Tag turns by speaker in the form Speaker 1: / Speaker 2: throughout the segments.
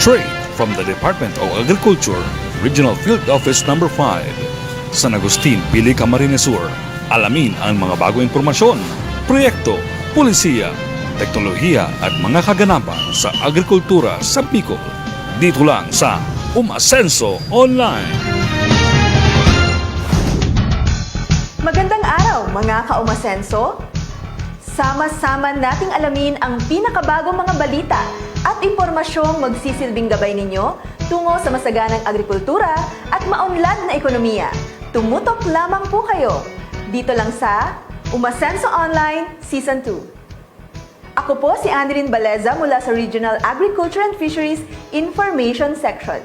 Speaker 1: Straight from the Department of Agriculture, Regional Field Office Number 5, San Agustin, Pili, Camarines Sur. Alamin ang mga bagong impormasyon, proyekto, pulisiya, teknolohiya at mga kaganapan sa agrikultura sa Bicol. Dito lang sa Umasenso Online.
Speaker 2: Magandang araw mga ka-Umasenso! Sama-sama nating alamin ang pinakabagong mga balita at impormasyong magsisilbing gabay ninyo tungo sa masaganang agrikultura at maunlad na ekonomiya. Tumutok lamang po kayo dito lang sa Umasenso Online Season 2. Ako po si Annelyn Baleza mula sa Regional Agriculture and Fisheries Information Section.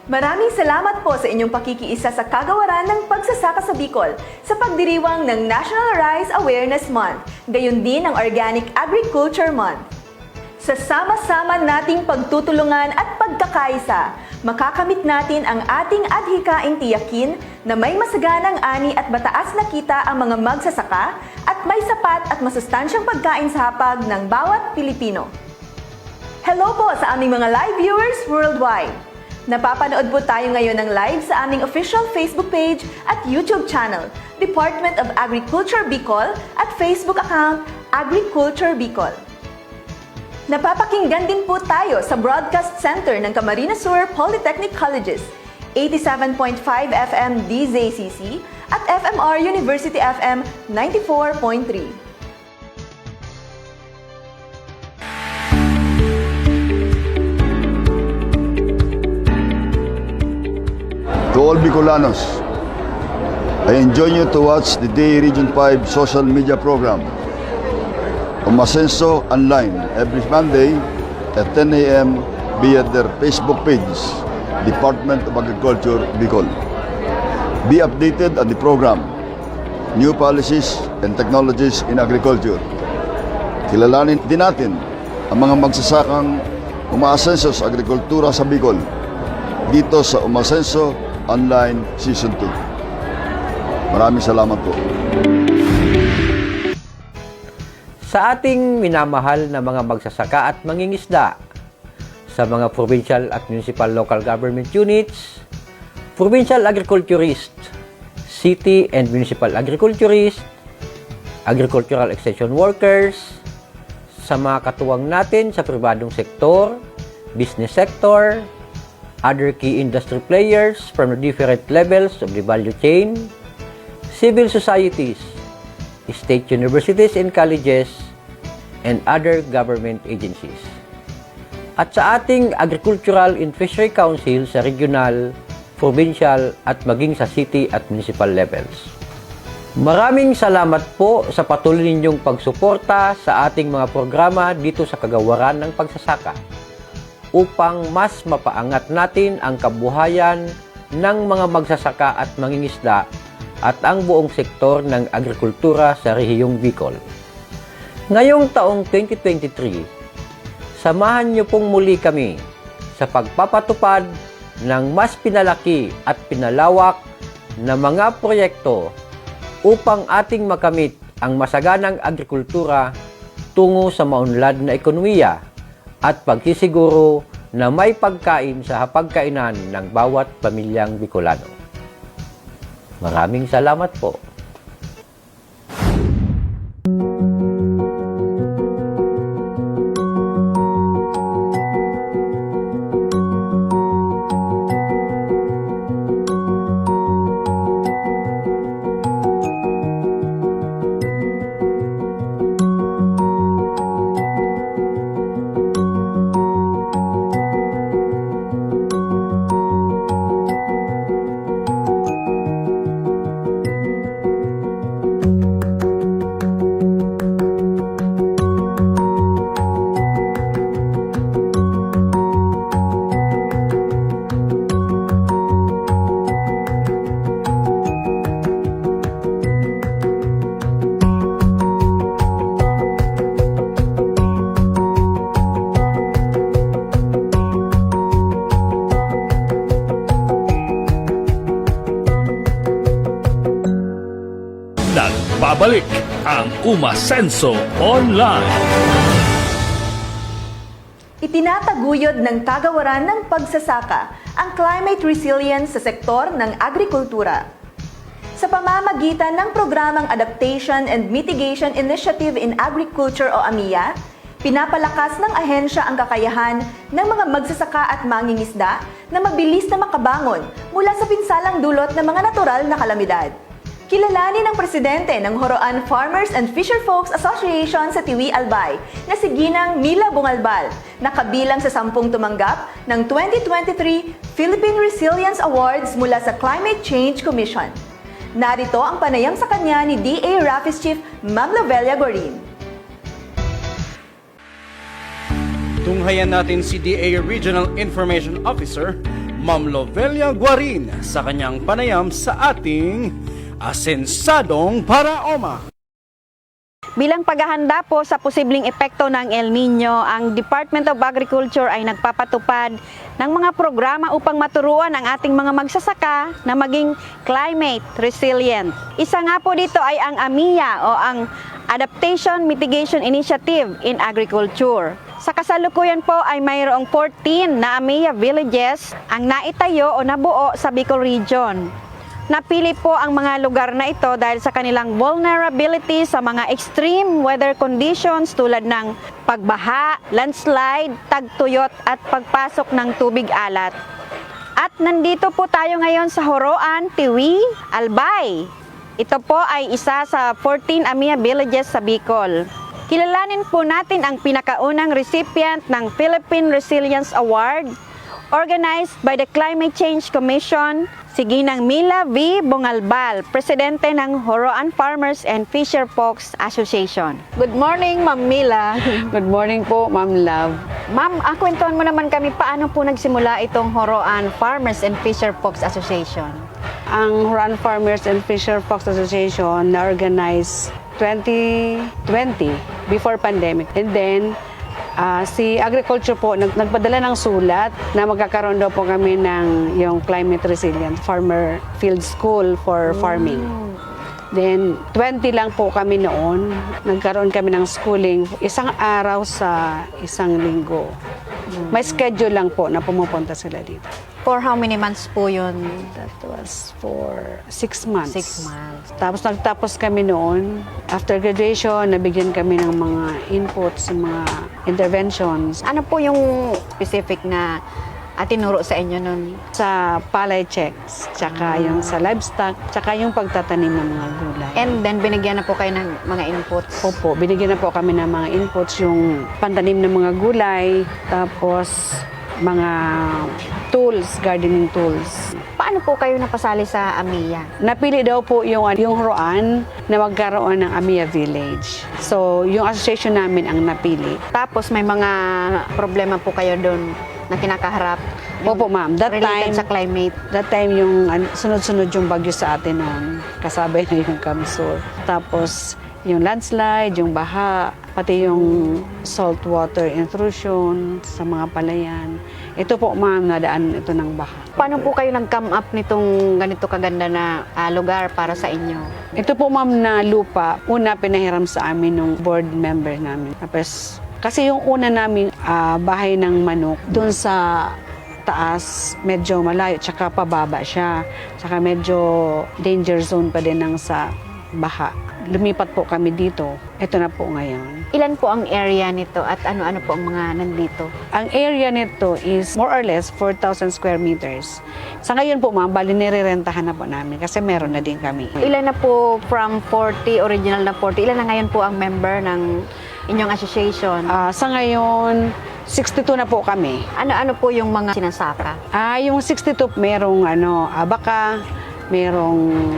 Speaker 2: Maraming salamat po sa inyong pakikiisa sa kagawaran ng pagsasaka sa Bicol sa pagdiriwang ng National Rice Awareness Month, gayon din ang Organic Agriculture Month. Sa sama-sama nating pagtutulungan at pagkakaisa, makakamit natin ang ating adhikaing tiyakin na may masaganang ani at mataas na kita ang mga magsasaka at may sapat at masustansyang pagkain sa hapag ng bawat Pilipino. Hello po sa aming mga live viewers worldwide! Napapanood po tayo ngayon ng live sa aming official Facebook page at YouTube channel, Department of Agriculture Bicol at Facebook account, Agriculture Bicol. Napapakinggan din po tayo sa Broadcast Center ng Camarines Sur Polytechnic Colleges, 87.5 FM DZCC at FMR University FM 94.3.
Speaker 3: To all Bicolanos, I enjoin you to watch the Day Region 5 social media program, Umasenso Online, every Monday at 10 a.m. via their Facebook page, Department of Agriculture, Bicol. Be updated on the program, new policies and technologies in agriculture. Kilalanin din natin ang mga magsasakang umaasenso sa agrikultura sa Bicol dito sa Umasenso Online Season 2. Maraming salamat po.
Speaker 4: Sa ating minamahal na mga magsasaka at mangingisda, sa mga provincial at municipal local government units, provincial agriculturist, city and municipal agriculturist, agricultural extension workers, sa mga katuwang natin sa pribadong sektor, business sector, other key industry players from the different levels of the value chain, civil societies, state universities and colleges, and other government agencies. At sa ating Agricultural and Fishery Council sa regional, provincial at maging sa city at municipal levels. Maraming salamat po sa patuloy ninyong pagsuporta sa ating mga programa dito sa kagawaran ng pagsasaka, upang mas mapaangat natin ang kabuhayan ng mga magsasaka at mangingisda at ang buong sektor ng agrikultura sa rehiyong Bicol. Ngayong taong 2023, samahan niyo pong muli kami sa pagpapatupad ng mas pinalaki at pinalawak na mga proyekto upang ating makamit ang masaganang agrikultura tungo sa maunlad na ekonomiya at pagsisiguro na may pagkain sa hapagkainan ng bawat pamilyang Bicolano. Maraming salamat po.
Speaker 1: Nagbabalik ang Umasenso Online.
Speaker 2: Itinataguyod ng kagawaran ng pagsasaka ang climate resilience sa sektor ng agrikultura. Sa pamamagitan ng Programang Adaptation and Mitigation Initiative in Agriculture o AMIA, pinapalakas ng ahensya ang kakayahan ng mga magsasaka at mangingisda na mabilis na makabangon mula sa pinsalang dulot ng mga natural na kalamidad. Kilalanin ng presidente ng Horoan Farmers and Fisherfolks Association sa Tiwi, Albay na si Ginang Mila Bungalbal na kabilang sa 10 tumanggap ng 2023 Philippine Resilience Awards mula sa Climate Change Commission. Narito ang panayam sa kanya ni DA Rapis Chief Ma'am Lovelia Gorin.
Speaker 5: Tunghayan natin si DA Regional Information Officer, Ma'am Lovelia Guarin, sa kanyang panayam sa ating Asensadong Paraoma.
Speaker 6: Bilang paghahanda po sa posibleng epekto ng El Nino, ang Department of Agriculture ay nagpapatupad ng mga programa upang maturuan ang ating mga magsasaka na maging climate resilient. Isa nga po dito ay ang AMIA o ang Adaptation Mitigation Initiative in Agriculture. Sa kasalukuyan po ay mayroong 14 na AMIA villages ang naitayo o nabuo sa Bicol Region. Napili po ang mga lugar na ito dahil sa kanilang vulnerability sa mga extreme weather conditions tulad ng pagbaha, landslide, tagtuyot at pagpasok ng tubig alat. At nandito po tayo ngayon sa Horoan, Tiwi, Albay. Ito po ay isa sa 14 AMIA villages sa Bicol. Kilalanin po natin ang pinakaunang recipient ng Philippine Resilience Award organized by the Climate Change Commission, si Ginang Mila V. Bungalbal, Presidente ng Horoan Farmers and Fisherfolks Association. Good morning, Ma'am Mila.
Speaker 7: Good morning po, Ma'am Love.
Speaker 6: Ma'am, kwentuhan mo naman kami paano po nagsimula itong Horoan Farmers and Fisherfolks Association.
Speaker 7: Ang Horoan Farmers and Fisherfolks Association na-organize 2020, before pandemic. And then, si Agriculture po nagpadala ng sulat na magkakaroon daw po kami ng yung Climate Resilient Farmer Field School for Farming. Then, 20 lang po kami noon. Nagkaroon kami ng schooling, isang araw sa isang linggo. May schedule lang po na pumupunta sila dito.
Speaker 6: For how many months po yun?
Speaker 7: That was for 6 months.
Speaker 6: 6 months.
Speaker 7: Tapos nagtapos kami noon. After graduation, nabigyan kami ng mga inputs, mga interventions
Speaker 6: Ano po yung specific na tinuro sa inyo nun?
Speaker 7: sa palay checks, tsaka yung sa livestock, tsaka yung pagtatanim ng mga gulay.
Speaker 6: And then binigyan na po kayo ng mga inputs.
Speaker 7: Opo, binigyan na po kami ng mga inputs, yung pantanim ng mga gulay, tapos mga tools, gardening tools.
Speaker 6: Paano po kayo napasali sa AMIA?
Speaker 7: Napili daw po yung Horoan na magkaroon ng AMIA Village. So, yung association namin ang napili.
Speaker 6: Tapos may mga problema po kayo doon na kinakaharap.
Speaker 7: Opo, ma'am.
Speaker 6: Related sa climate.
Speaker 7: That time yung sunod-sunod yung bagyo sa atin noon. Kasabay na yung Kamsur. Tapos, yung landslide, yung baha, pati yung saltwater intrusion sa mga palayan. Ito po, ma'am, nadaan ito ng baha.
Speaker 6: Paano po kayo nag-come up nitong ganito kaganda na lugar para sa inyo?
Speaker 7: Ito po, ma'am, na lupa, una pinahiram sa amin ng board member namin. Tapos, kasi yung una naming bahay ng manok, doon sa taas, medyo malayo, tsaka pababa siya. Tsaka medyo danger zone pa din ng sa baha. Lumipat po kami dito. Ito na po ngayon.
Speaker 6: Ilan po ang area nito at ano-ano po ang mga nandito?
Speaker 7: Ang area nito is more or less 4,000 square meters. Sa ngayon po, ma'am, bali nirerentahan na po namin kasi meron na din kami.
Speaker 6: Ilan na po from 40, original na 40, ilan na ngayon po ang member ng inyong association?
Speaker 7: Sa ngayon, 62 na po kami.
Speaker 6: Ano-ano po yung mga sinasaka?
Speaker 7: Yung 62, merong abaka, merong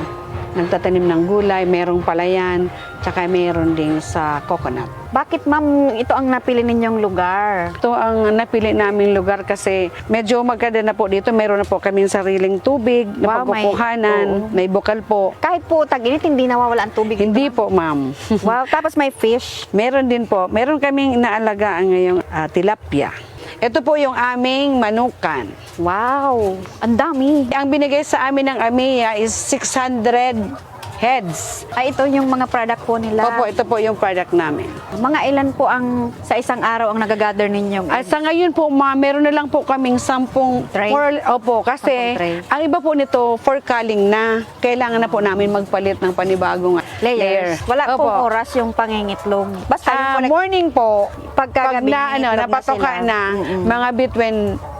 Speaker 7: nagtatanim ng gulay, merong palayan, tsaka meron din sa coconut.
Speaker 6: Bakit ma'am ito ang napili ninyong lugar?
Speaker 7: Ito ang napili naming lugar kasi medyo maganda na po dito. Meron na po kaming sariling tubig na
Speaker 6: Wow,
Speaker 7: pagkukuhanan, may bukal po.
Speaker 6: Kahit po tag-init, hindi nawawala ang tubig.
Speaker 7: Hindi po, ma'am.
Speaker 6: Wow, tapos may fish.
Speaker 7: Meron din po. Meron kaming inaalagaan ngayong tilapia. Ito po yung aming manukan.
Speaker 6: Wow, ang dami.
Speaker 7: Ang binigay sa amin ng AMIA is 600 heads.
Speaker 6: Ay, ito yung mga product po nila.
Speaker 7: Opo, ito po yung product namin.
Speaker 6: Mga ilan po ang sa isang araw ang nagagather ninyo?
Speaker 7: At sa ngayon po, meron na lang po kaming 10
Speaker 6: Tray?
Speaker 7: Opo, kasi
Speaker 6: 10 tray.
Speaker 7: ang iba po nito for culling na. Kailangan na po namin magpalit ng panibagong layer.
Speaker 6: Wala
Speaker 7: Opo.
Speaker 6: pong oras yung pangingitlog. Basta yung po
Speaker 7: Morning po,
Speaker 6: Pagkagabi,
Speaker 7: pag
Speaker 6: nangingitlog na
Speaker 7: napatoka
Speaker 6: sila.
Speaker 7: na, mga between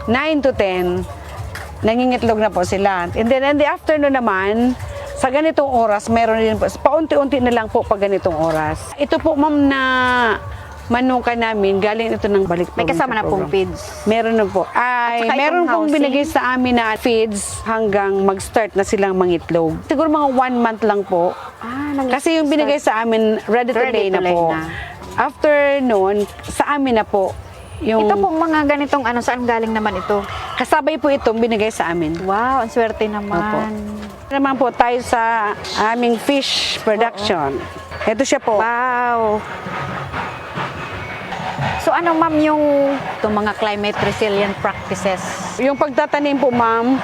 Speaker 7: 9 to 10, nangingitlog na po sila. And then in the afternoon naman, sa ganitong oras, meron din po, paunti-unti na lang po pag ganitong oras. Ito po ma'am na manuka namin, galing ito ng balik
Speaker 6: may kasama na pong feeds.
Speaker 7: Meron na po. Ay,
Speaker 6: saka
Speaker 7: meron
Speaker 6: itong
Speaker 7: pong
Speaker 6: housing?
Speaker 7: binigay sa amin na feeds hanggang mag-start na silang mangitlog. Siguro mga 1 month lang po. Kasi yung binigay sa amin, ready to lay na po. After noon, sa amin na po. Yung
Speaker 6: Ito pong mga ganitong saan galing naman ito?
Speaker 7: kasabay po itong binigay sa amin.
Speaker 6: Wow, ang swerte naman.
Speaker 7: Opo. Naman po tayo sa aming fish production. Ito siya po.
Speaker 6: Wow. So ano ma'am yung itong mga climate resilient practices?
Speaker 7: Yung pagtatanim po ma'am,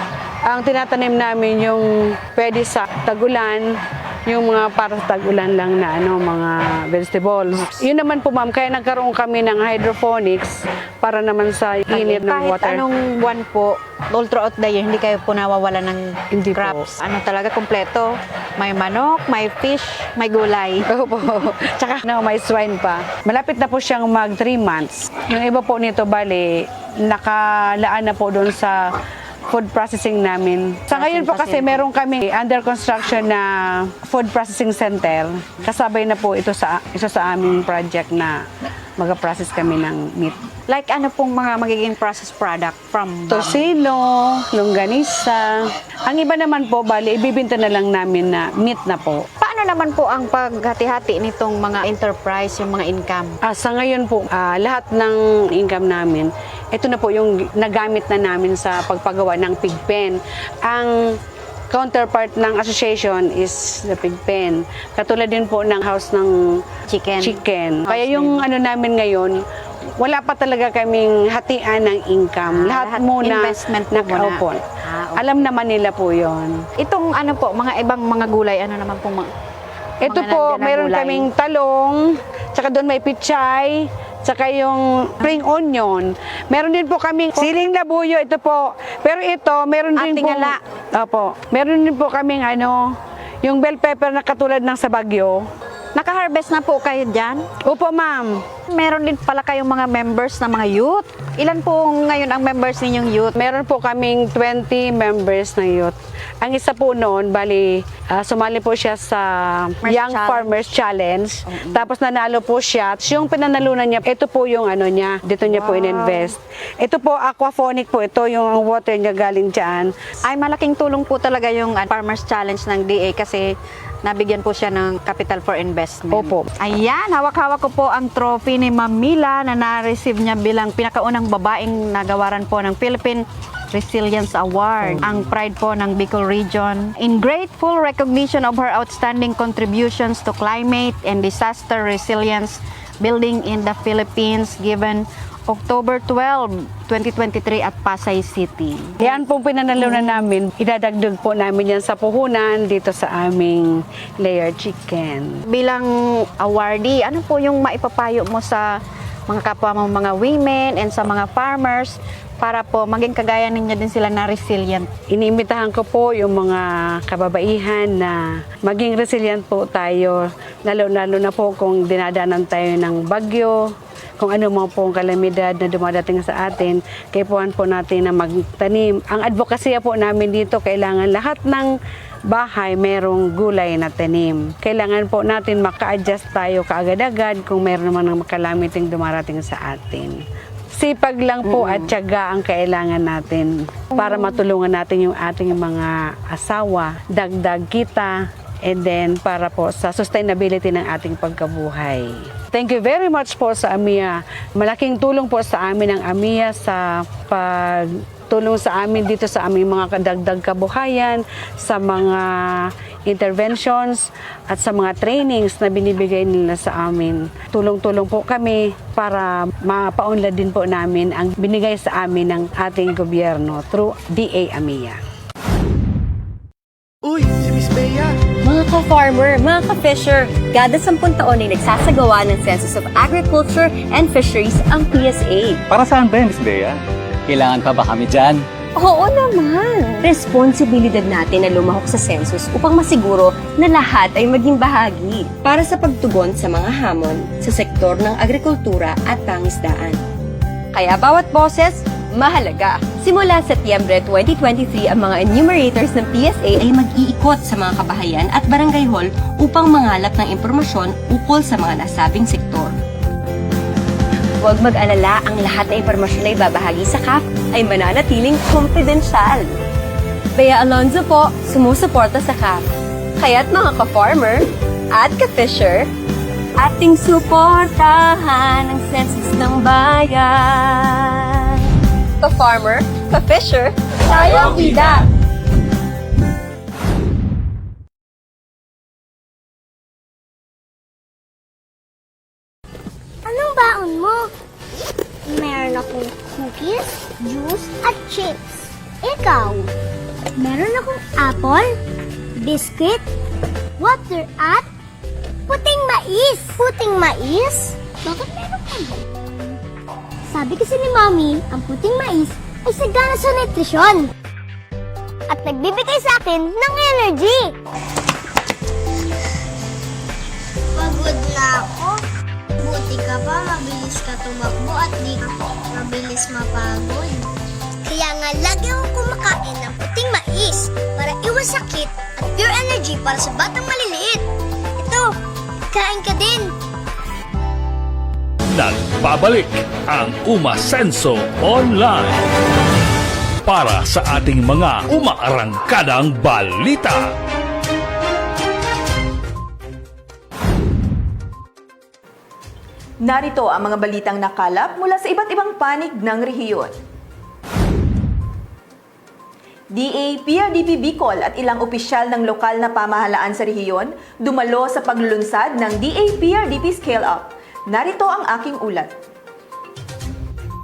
Speaker 7: ang tinatanim namin yung pwede sa tagulan, yung mga para sa tagulan lang na mga vegetables. Yun naman po ma'am, kaya nagkaroon kami ng hydroponics para naman sa init ng
Speaker 6: Kahit
Speaker 7: water.
Speaker 6: anong buwan po, all throughout the year, hindi kayo po nawawala ng
Speaker 7: Hindi po.
Speaker 6: crops. Ano talaga, kompleto. May manok, may fish, may gulay.
Speaker 7: Opo. Tsaka may swine pa. Malapit na po siyang mag 3 months. Yung iba po nito, bali, nakalaan na po doon sa food processing namin. Sa ngayon po kasi meron kami under construction na food processing center. Kasabay na po ito sa aming project na mag-process kami ng meat.
Speaker 6: Like ano pong mga magiging processed product from
Speaker 7: Tosino, longganisa. Ang iba naman po, bali, ibibinta na lang namin na meat na po.
Speaker 6: Paano naman po ang paghati-hati nitong mga enterprise, yung mga income?
Speaker 7: Sa ngayon po, lahat ng income namin, ito na po yung nagamit na namin sa pagpagawa ng pig pen. Ang counterpart ng association is the pig pen. Katulad din po ng house ng
Speaker 6: Chicken.
Speaker 7: Kaya yung namin ngayon, wala pa talaga kaming hatian ng income. Lahat muna
Speaker 6: investment po muna.
Speaker 7: Opo.
Speaker 6: Okay.
Speaker 7: Alam naman nila po yon.
Speaker 6: Itong mga ibang mga gulay, ano naman pong
Speaker 7: Ito
Speaker 6: mga
Speaker 7: po,
Speaker 6: nandiyan na
Speaker 7: meron
Speaker 6: gulay?
Speaker 7: kaming talong, tsaka doon may pichay, tsaka yung spring onion. Meron din po kaming siling labuyo, ito po. Pero ito, meron din po.
Speaker 6: Tingala.
Speaker 7: Opo. Meron din po kaming yung bell pepper na katulad ng sa Baguio.
Speaker 6: Naka-harvest na po kayo dyan?
Speaker 7: Opo, ma'am.
Speaker 6: Meron din pala kayong mga members na mga youth. Ilan po ngayon ang members ninyong youth?
Speaker 7: Meron po kaming 20 members na youth. Ang isa po noon, bali, sumali po siya sa Young Farmers Challenge. Tapos nanalo po siya. Yung pinanalunan niya, ito po yung niya. Dito niya po in-invest. Ito po, aquaphonic po. Ito yung water niya galing dyan.
Speaker 6: Ay, malaking tulong po talaga yung Farmers Challenge ng DA kasi nabigyan po siya ng capital for investment.
Speaker 7: Opo.
Speaker 6: Ayan, hawak-hawak ko po ang trophy ni Ma'am Mila na na-receive niya bilang pinakaunang babaeng nagawaran po ng Philippine Resilience Award, ang pride po ng Bicol Region. In grateful recognition of her outstanding contributions to climate and disaster resilience building in the Philippines given October 12, 2023 at Pasay City.
Speaker 7: Yan pong pinanalunan namin. Idadagdag po namin yan sa puhunan dito sa aming layer chicken.
Speaker 6: Bilang awardee, ano po yung maipapayo mo sa mga kapwa mo, mga women and sa mga farmers para po maging kagaya ninyo din sila na resilient?
Speaker 7: Iniimbitahan ko po yung mga kababaihan na maging resilient po tayo, lalo-lalo na po kung dinadanan tayo ng bagyo, kung ano mga pong kalamidad na dumadating sa atin, kaipuhan po natin na magtanim. Ang advokasya po namin dito, kailangan lahat ng bahay merong gulay na tanim. Kailangan po natin maka-adjust tayo kaagad-agad kung meron naman ng kalamiting dumarating sa atin. Sipag lang po at tiyaga ang kailangan natin para matulungan natin yung ating mga asawa, dagdag kita, and then para po sa sustainability ng ating pagkabuhay. Thank you very much po sa AMIA. Malaking tulong po sa amin ang AMIA sa pagtulong sa amin dito sa aming mga kadagdag kabuhayan, sa mga interventions at sa mga trainings na binibigay nila sa amin. Tulong-tulong po kami para mapaunlad din po namin ang binigay sa amin ng ating gobyerno through DA AMIA.
Speaker 8: Uy, si Miss Bea!
Speaker 9: Mga
Speaker 8: ka-farmer, mga ka-fisher, kada 10 taon ay nagsasagawa ng Census of Agriculture and Fisheries ang PSA.
Speaker 9: Para saan ba yan, Miss Bea? Kailangan pa ba kami dyan?
Speaker 8: Oo naman! Responsibilidad natin na lumahok sa census upang masiguro na lahat ay maging bahagi para sa pagtugon sa mga hamon sa sektor ng agrikultura at pangisdaan. Kaya bawat boses, mahalaga. Simula Setyembre 2023, ang mga enumerators ng PSA ay mag-iikot sa mga kabahayan at barangay hall upang mangalap ng impormasyon ukol sa mga nasabing sektor. Huwag mag-alala, ang lahat ng impormasyon na ibabahagi sa CAF ay mananatiling confidential. Bea Alonzo po, sumusuporta sa CAF. Kaya't mga ka-farmer at ka-fisher, ating suportahan ang census ng bayan. Ka-farmer, ka-fisher, tayong ida!
Speaker 10: Anong baon mo? Meron akong cookies, juice, at chips. Ikaw? Meron akong apple, biscuit, water, at puting mais. Puting mais? Bakit meron ka? Sabi kasi ni Mommy, ang puting mais ay sagana sa nutrisyon. At nagbibigay sa akin ng energy. Pagod na ako. Buti ka pa, mabilis ka tumakbo at di ka mabilis mapagod. Kaya nga lagi akong kumakain ng puting mais para iwas sakit at pure energy para sa batang maliliit. Ito, kain ka din.
Speaker 1: Nagbabalik ang Umasenso Online para sa ating mga umaarangkadang balita.
Speaker 2: Narito ang mga balitang nakalap mula sa iba't ibang panig ng rehiyon. DA, PRDP Bicol at ilang opisyal ng lokal na pamahalaan sa rehiyon dumalo sa paglulunsad ng DA PRDP Scale Up. Narito ang aking ulat.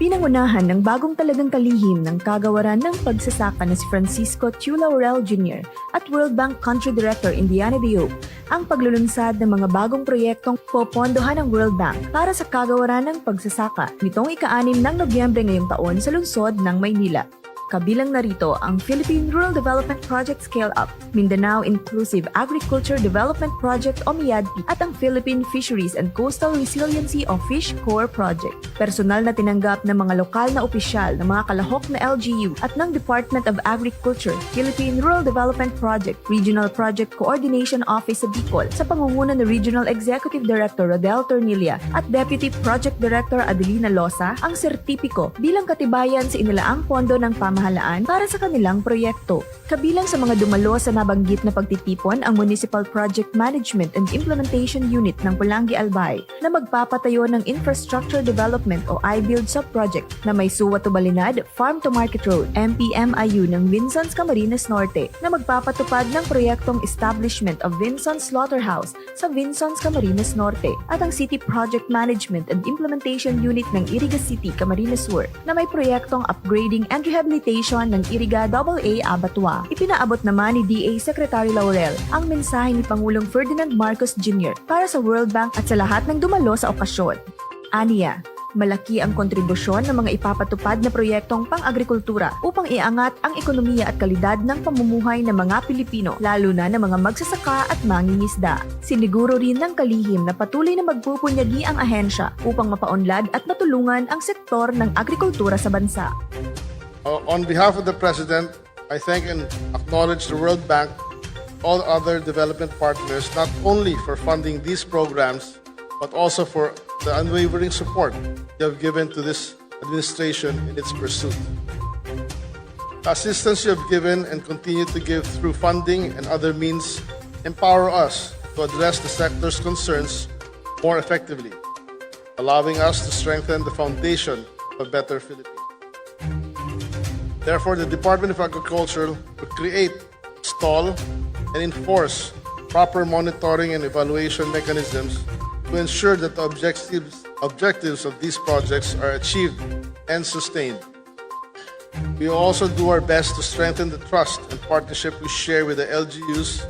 Speaker 2: Pinangunahan ng bagong talagang kalihim ng kagawaran ng pagsasaka na si Francisco Tiu Laurel Jr. at World Bank Country Director Indiana Diop ang paglulunsad ng mga bagong proyektong popondohan ng World Bank para sa kagawaran ng pagsasaka nitong ika-6 ng Nobyembre ngayong taon sa lungsod ng Maynila. Kabilang narito ang Philippine Rural Development Project Scale Up, Mindanao Inclusive Agriculture Development Project o MIADP at ang Philippine Fisheries and Coastal Resiliency o Fish Core Project. Personal na tinanggap ng mga lokal na opisyal ng mga kalahok na LGU at ng Department of Agriculture, Philippine Rural Development Project, Regional Project Coordination Office sa Bicol sa pangunguna ni Regional Executive Director Rodel Tornilla at Deputy Project Director Adelina Losa ang sertipiko bilang katibayan sa inilaang pondo ng pamahalaan para sa kanilang proyekto. Kabilang sa mga dumalo sa nabanggit na pagtitipon ang Municipal Project Management and Implementation Unit ng Pulangi Albay na magpapatayo ng Infrastructure Development o iBuild Sub-Project na may Suwa to Balinad, Farm to Market Road, MPMIU ng Vinsons Camarines Norte na magpapatupad ng proyektong Establishment of Vinsons Slaughterhouse sa Vinsons Camarines Norte at ang City Project Management and Implementation Unit ng Iriga City, Camarines Sur na may proyektong upgrading and rehabilitation ng Iriga AA Abattoir. Ipinaabot naman ni DA Secretary Laurel ang mensahe ni Pangulong Ferdinand Marcos Jr. para sa World Bank at sa lahat ng dumalo sa okasyon. Aniya, malaki ang kontribusyon ng mga ipapatupad na proyektong pang-agrikultura upang iangat ang ekonomiya at kalidad ng pamumuhay ng mga Pilipino, lalo na ng mga magsasaka at mangingisda. Siniguro rin ng kalihim na patuloy na magpupunyagi ang ahensya upang mapaunlad at matulungan ang sektor ng agrikultura sa bansa.
Speaker 11: On behalf of the President, I thank and acknowledge the World Bank, all other development partners, not only for funding these programs, but also for the unwavering support they have given to this administration in its pursuit. The assistance you have given and continue to give through funding and other means empower us to address the sector's concerns more effectively, allowing us to strengthen the foundation of a better Philippines. Therefore, the Department of Agriculture will create, install, and enforce proper monitoring and evaluation mechanisms to ensure that the objectives of these projects are achieved and sustained. We will also do our best to strengthen the trust and partnership we share with the LGUs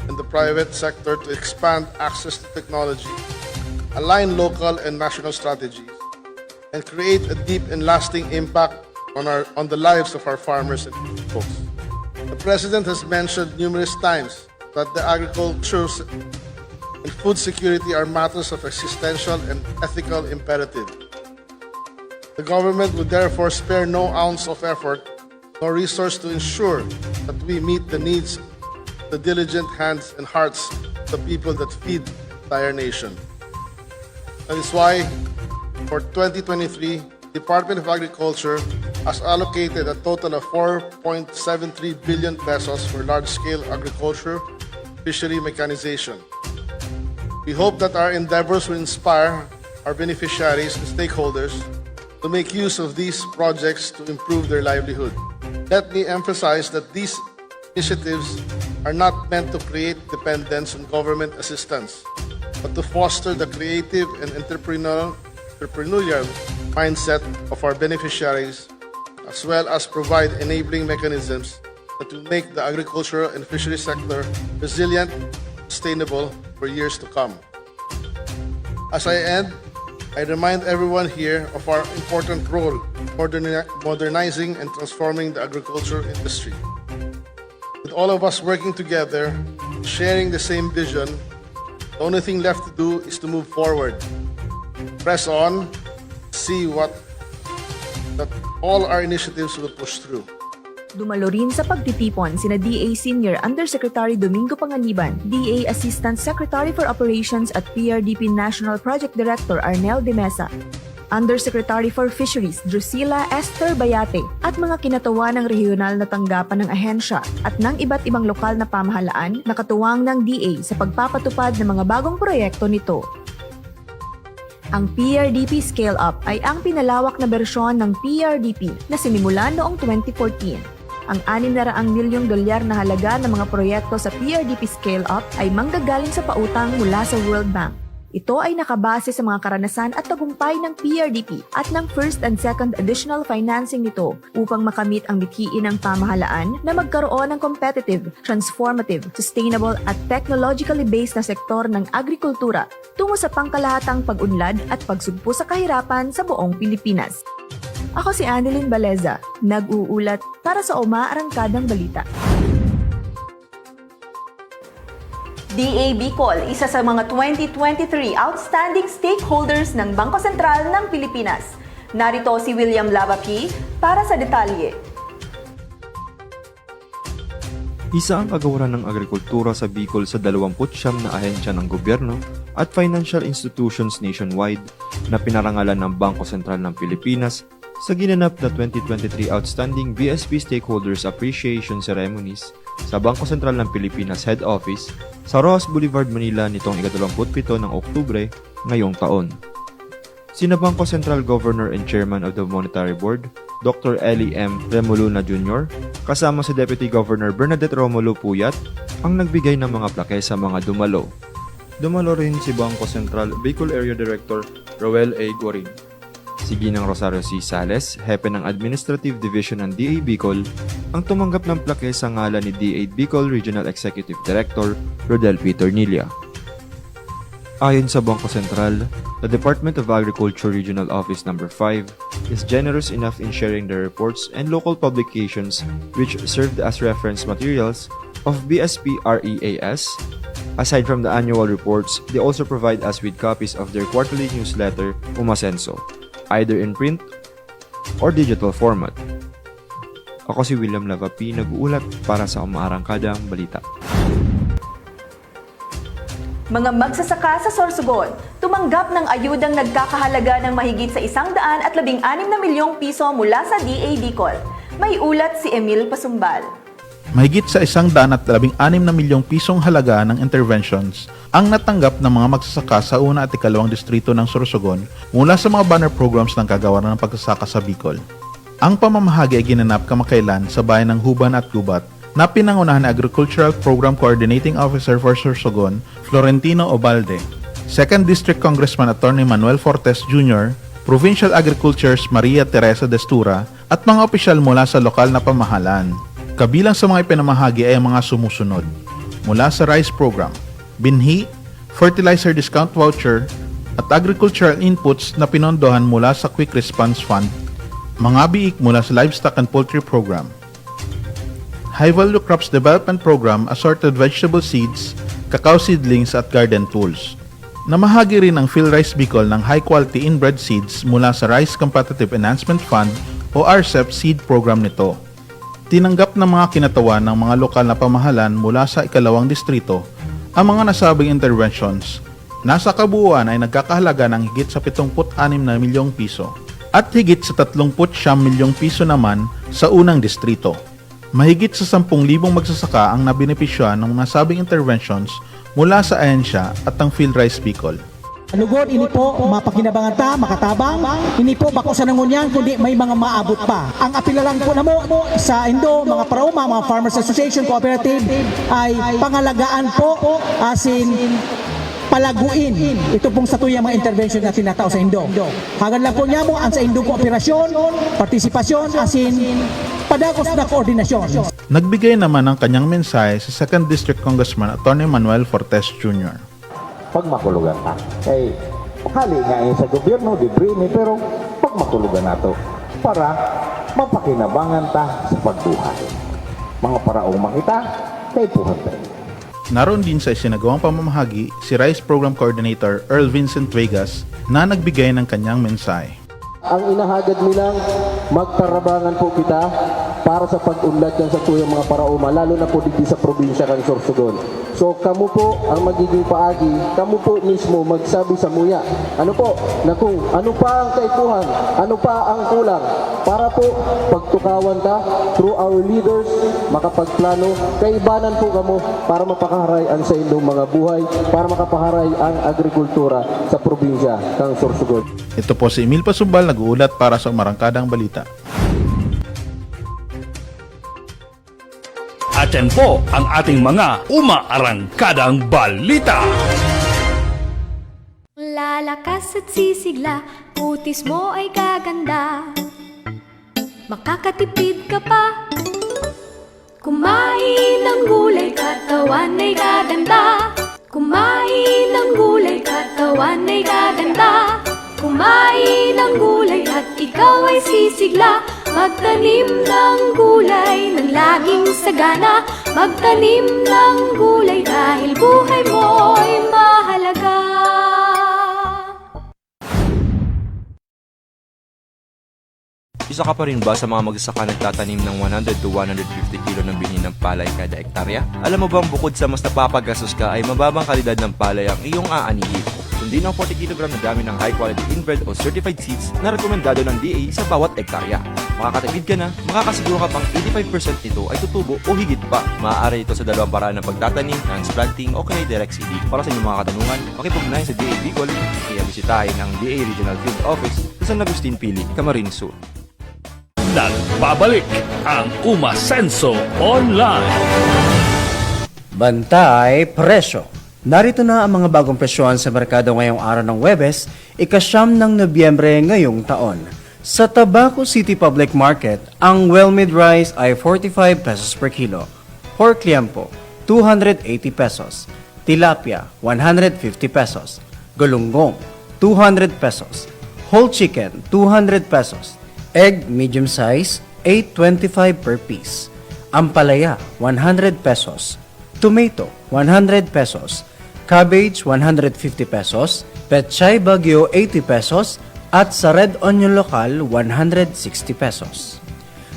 Speaker 11: and the private sector to expand access to technology, align local and national strategies, and create a deep and lasting impact on the lives of our farmers and folks. The President has mentioned numerous times that the agriculture and food security are matters of existential and ethical imperative. The government would therefore spare no ounce of effort nor resource to ensure that we meet the needs of the diligent hands and hearts of the people that feed the entire nation. That is why, for 2023, Department of Agriculture has allocated a total of 4.73 billion pesos for large-scale agriculture, fishery mechanization. We hope that our endeavors will inspire our beneficiaries and stakeholders to make use of these projects to improve their livelihood. Let me emphasize that these initiatives are not meant to create dependence on government assistance, but to foster the creative and entrepreneurial mindset of our beneficiaries, as well as provide enabling mechanisms that will make the agricultural and fishery sector resilient, sustainable for years to come. As I end, I remind everyone here of our important role modernizing and transforming the agriculture industry. With all of us working together, sharing the same vision, the only thing left to do is to move forward. Press on, see that all our initiatives will push through.
Speaker 2: Dumalo rin sa pagtitipon sina DA Senior Undersecretary Domingo Panganiban, DA Assistant Secretary for Operations at PRDP National Project Director Arnel de Mesa, Undersecretary for Fisheries Drusilla Esther Bayate at mga kinatawa ng regional na tanggapan ng ahensya at ng iba't ibang lokal na pamahalaan na katuwang ng DA sa pagpapatupad ng mga bagong proyekto nito. Ang PRDP Scale Up ay ang pinalawak na bersyon ng PRDP na sinimulan noong 2014. Ang 600 milyong dolyar na halaga ng mga proyekto sa PRDP Scale Up ay manggagaling sa pautang mula sa World Bank. Ito ay nakabase sa mga karanasan at tagumpay ng PRDP at ng first and second additional financing nito upang makamit ang mithiin ng pamahalaan na magkaroon ng competitive, transformative, sustainable at technologically based na sektor ng agrikultura tungo sa pangkalahatang pag-unlad at pagsugpo sa kahirapan sa buong Pilipinas. Ako si Annelyn Baleza, nag-uulat para sa Umaarangkadang Balita. DA Bicol, isa sa mga 2023 outstanding stakeholders ng Bangko Sentral ng Pilipinas. Narito si William Lavapi para sa detalye.
Speaker 12: Isa ang kagawaran ng agrikultura sa Bicol sa 29 na ahensya ng gobyerno at financial institutions nationwide na pinarangalan ng Bangko Sentral ng Pilipinas sa ginanap na 2023 Outstanding BSP Stakeholders Appreciation Ceremonies sa Bangko Sentral ng Pilipinas Head Office sa Roxas Boulevard, Manila nitong 27 ng Oktubre ngayong taon. Sina Bangko Sentral Governor and Chairman of the Monetary Board, Dr. Ellie M. Remoluna Jr., kasama si Deputy Governor Bernadette Romulo Puyat, ang nagbigay ng mga plake sa mga dumalo. Dumalo rin si Bangko Sentral Bicol Area Director Roel A. Guarin. Si Ginang Rosario C. Sales, hepe ng Administrative Division ng DA Bicol, ang tumanggap ng plake sa ngalan ni DA Bicol Regional Executive Director Rodel P. Tornilla. Ayon sa Bangko Sentral, the Department of Agriculture Regional Office No. 5 is generous enough in sharing the reports and local publications which served as reference materials of BSP REAS. Aside from the annual reports, they also provide us with copies of their quarterly newsletter, Umasenso, either in print or digital format. Ako si William Lavapi, nag-uulat para sa Umaarangkadang Balita.
Speaker 2: Mga magsasaka sa Sorsogon, tumanggap ng ayudang nagkakahalaga ng mahigit sa 116 na milyong piso mula sa DA Bicol. May ulat si Emil Pasumbal.
Speaker 13: Mahigit sa 116 na milyong pisong halaga ng interventions ang natanggap ng mga magsasaka sa una at ikalawang distrito ng Sorsogon mula sa mga banner programs ng kagawaran ng pagsasaka sa Bicol. Ang pamamahagi ay ginanap kamakailan sa bayan ng Huban at Gubat na pinangunahan ni Agricultural Program Coordinating Officer for Sorsogon, Florentino Obalde, 2nd District Congressman Attorney Manuel Fortes Jr., Provincial Agricultures Maria Teresa Destura at mga opisyal mula sa lokal na pamahalaan. Kabilang sa mga ipinamahagi ay ang mga sumusunod. mula sa rice program, binhi, fertilizer discount voucher, at agricultural inputs na pinondohan mula sa Quick Response Fund, mga biik mula sa Livestock and Poultry Program, High Value Crops Development Program, assorted vegetable seeds, cacao seedlings at garden tools. Namahagi rin ang PhilRice Bicol ng high-quality inbred seeds mula sa Rice Competitive Enhancement Fund o RCEP seed program nito. Tinanggap ng mga kinatawan ng mga lokal na pamahalaan mula sa ikalawang distrito ang mga nasabing interventions. Nasa kabuuan ay nagkakahalaga ng higit sa 76 na milyong piso at higit sa 39 milyong piso naman sa unang distrito. Mahigit sa 10,000 magsasaka ang nabenepisyohan ng nasabing interventions mula sa ahensya at ang PhilRice Bicol.
Speaker 14: Lugod, ini po mapakinabangan ta, makatabang, ini po bako sa nangunyan, kundi may mga maabot pa. Ang apila lang po na mo sa Indo, mga parauma, mga Farmers Association, Cooperative, ay pangalagaan po asin palaguin. Ito pong satuyang mga intervention na tinatao sa Indo. Hagan lang po niya mo ang sa Indo po operasyon, partisipasyon, asin padagos na koordinasyon.
Speaker 13: Nagbigay naman ng kanyang mensahe si 2nd District Congressman Atty. Manuel Fortes Jr.
Speaker 15: Pag makulugan ka, kay hali nga sa gobyerno, libre ni, pero pag makulugan nato para mapakinabangan ta sa pagbuhay. Mga paraong makita, kay puhan tayo.
Speaker 13: Naroon din sa isinagawang pamamahagi si Rice Program Coordinator Earl Vincent Vegas na nagbigay ng kanyang mensahe.
Speaker 15: Ang inahagad nilang magtarabangan po kita para sa pag-unlad yan sa tuyang mga parauma, lalo na po dito sa probinsya ng Sorsogon. So kamu po ang magiging paagi, kamu po mismo magsabi sa muya. Ano po, na kung ano pa ang kaipuhan, ano pa ang kulang, para po pagtukawan ta through our leaders, makapagplano, kaibanan po kamo para mapakaharay ang sa inyong mga buhay, para makapaharay ang agrikultura sa probinsya ng Sorsogon.
Speaker 13: Ito po si Emil Pasumbal, nag-uulat para sa Umarangkadang Balita.
Speaker 1: At yan po ang ating mga umaarangkadang balita.
Speaker 10: Lalakas at sisigla, putis mo ay gaganda. Makakatipid ka pa. Kumain ng gulay, katawan ay gaganda. Kumain ng gulay, katawan ay gaganda. Kumain ng gulay at ikaw ay sisigla. Magtanim ng gulay ng laging sagana. Magtanim ng gulay dahil buhay mo'y mahalaga.
Speaker 12: Isa ka pa rin ba sa mga magsasaka nagtatanim ng 100 to 150 kilo ng bini ng palay kada ektarya? Alam mo bang bukod sa mas napapagastos ka ay mababang kalidad ng palay ang iyong aanihin? Kundi ng 40 kg na dami ng high quality inbred o certified seeds na rekomendado ng DA sa bawat ektarya. Makakatipid ka na, makakasiguro ka pang 85% nito ay tutubo o higit pa. Maaari ito sa dalawang paraan ng pagtatanim, transplanting o kaya direct seeding. Para sa inyong mga katanungan, makipugnayan sa DA Bicol, kaya bisitahin ang DA Regional Field Office sa San Agustin Pili, Camarines Sur.
Speaker 1: Nagbabalik ang Umasenso Online.
Speaker 5: Bantay Presyo. Narito na ang mga bagong presyohan sa merkado ngayong araw ng Huwebes, ika-9 ng Nobyembre ngayong taon. Sa Tabaco City Public Market, ang well-made rice ay 45 pesos per kilo. Pork liempo, 280 pesos. Tilapia, 150 pesos. Galunggong, 200 pesos. Whole chicken, 200 pesos. Egg medium size, 8.25 per piece. Ampalaya, 100 pesos. Tomato, 100 pesos. Cabbage, 150 pesos. Pechay Bagyo, 80 pesos. At sa red onion lokal, 160 pesos.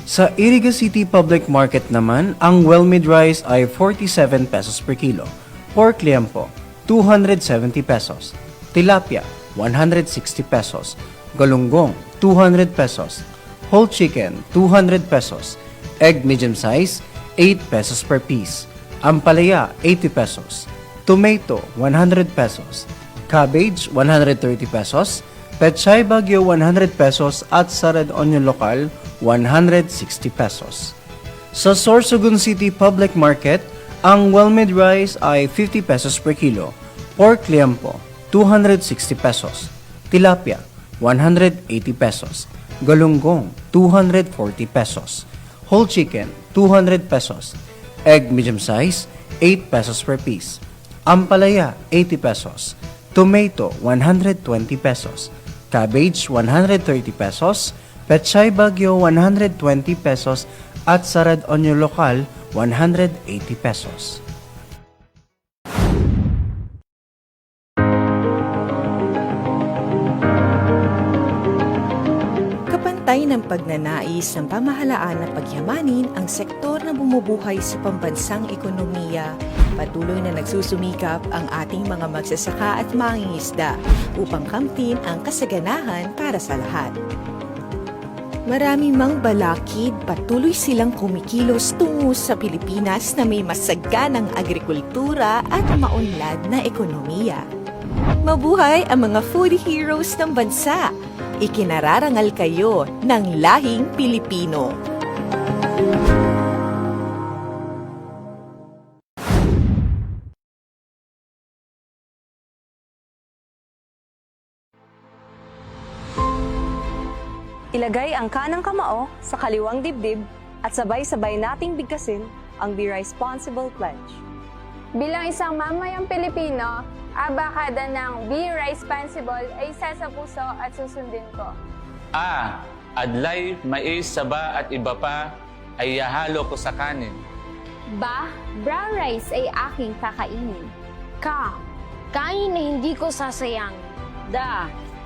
Speaker 5: Sa Iriga City Public Market naman, ang well-made rice ay 47 pesos per kilo. Pork liempo, 270 pesos. Tilapia, 160 pesos. Galunggong, 200 pesos. Whole chicken, 200 pesos. Egg medium size, 8 pesos per piece. Ampalaya, 80 pesos. Tomato, 100 pesos. Cabbage, 130 pesos. Pechay Bagyo, 100 pesos. At sa red onion lokal, 160 pesos. Sa Sorsogon City Public Market, ang well-made rice ay 50 pesos per kilo. Pork liempo, 260 pesos. Tilapia, 180 pesos. Galunggong, 240 pesos. Whole chicken, 200 pesos. Egg medium size, 8 pesos per piece. Ampalaya, 80 pesos. Tomato, 120 pesos. Cabbage, 130 pesos. Pechay Bagyo, 120 pesos. At Sarad Onyo Lokal, 180 pesos.
Speaker 16: Kapantay ng pagnanais ng pamahalaan na pagyamanin ang sektor na bumubuhay sa pambansang ekonomiya, patuloy na nagsusumikap ang ating mga magsasaka at mangingisda upang kamtin ang kasaganahan para sa lahat. Marami mang balakid, patuloy silang kumikilos tungo sa Pilipinas na may masaganang agrikultura at maunlad na ekonomiya. Mabuhay ang mga food heroes ng bansa! Ikinararangal kayo ng lahing Pilipino.
Speaker 17: Ilagay ang kanang kamao sa kaliwang dibdib at sabay-sabay nating bigkasin ang Be Responsible Pledge.
Speaker 18: Bilang isang mamayang Pilipino, abakada ng Be Responsible ay isa sa puso at susundin ko.
Speaker 19: Adlay, mais, saba at iba pa ay yahalo ko sa kanin.
Speaker 10: Brown rice ay aking kakainin. Kain na hindi ko sasayang.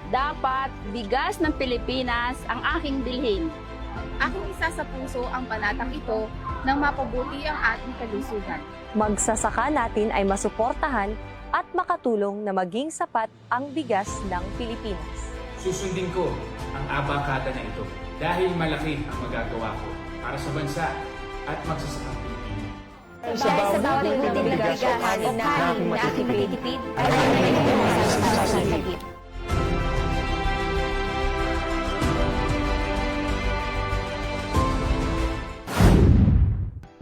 Speaker 20: Dapat bigas ng Pilipinas ang aking bilhin. Aking isa sa puso ang panatang ito nang mapabuti ang ating kalusugan.
Speaker 17: Magsasaka natin ay masuportahan at makatulong na maging sapat ang bigas ng Pilipinas.
Speaker 21: Susundin ko ang abakada na ito dahil malaki ang magagawa ko para sa bansa at magsasakang Pilipino.
Speaker 17: Sa bawat bigas o kanin na aking matitipid ay may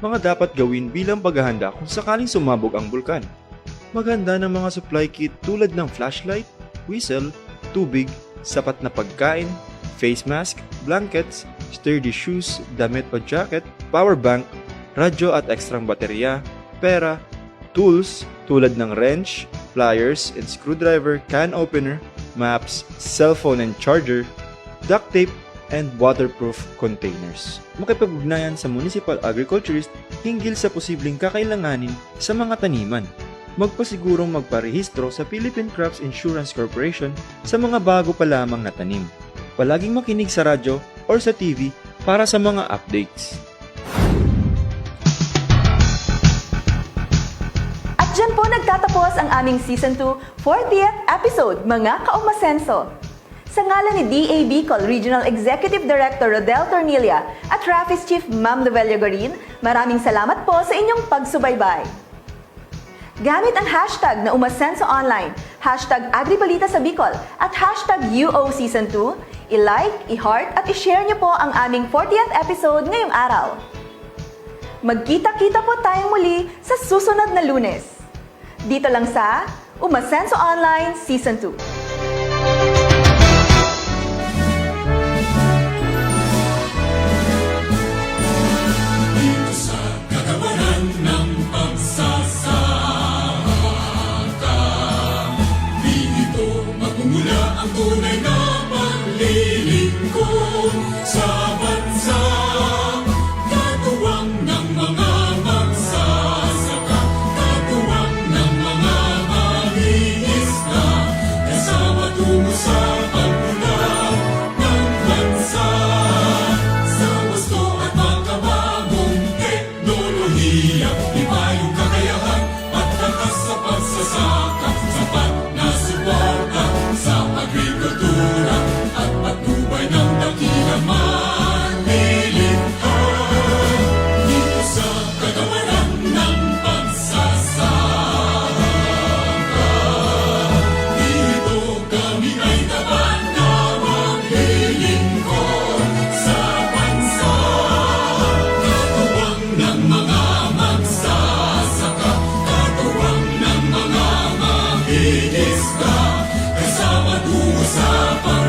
Speaker 12: Mga dapat gawin bilang paghahanda kung sakaling sumabog ang bulkan. Maghanda ng mga supply kit tulad ng flashlight, whistle, tubig, sapat na pagkain, face mask, blankets, sturdy shoes, damit o jacket, power bank, radyo at ekstrang baterya, pera, tools tulad ng wrench, pliers and screwdriver, can opener, maps, cellphone and charger, duct tape, and waterproof containers. Makipag-ugnayan sa municipal agriculturist hinggil sa posibleng kakailanganin sa mga taniman. Magpasigurong magparehistro sa Philippine Crops Insurance Corporation sa mga bago pa lamang na tanim. Palaging makinig sa radyo or sa TV para sa mga updates.
Speaker 2: At dyan po nagtatapos ang aming Season 2 40th episode, mga kaumasenso. Sa ngalan ni DA Bicol Regional Executive Director Rodel Tornilla at Traffic Chief Ma'am Novelia Guarin, maraming salamat po sa inyong pagsubaybay. Gamit ang hashtag na Umasenso Online, hashtag Agribalita sa Bicol at hashtag UO Season 2, i-like, i-heart at i-share niyo po ang aming 40th episode ngayong araw. Magkita-kita po tayong muli sa susunod na Lunes. Dito lang sa Umasenso Online Season 2.
Speaker 22: Tunay na paglilingkod sa bansa, katuwang ng mga magsasaka, katuwang ng mga mangingisda, kasama tungo sa pagmulat ng bansa. Sa gusto at makabagong teknolohiya, ibayong kakayahan at lakas sa pagsasaka, sapat na suporta sa agrikultura at patnubay ng dakilang manlilikha. Dito sa kagawaran ng pagsasaka, dito kami ay tapat na maglilingkod sa bansa. Katuwang ng mga magsasaka, katuwang ng mga mangingisda, kasama tungo sa pag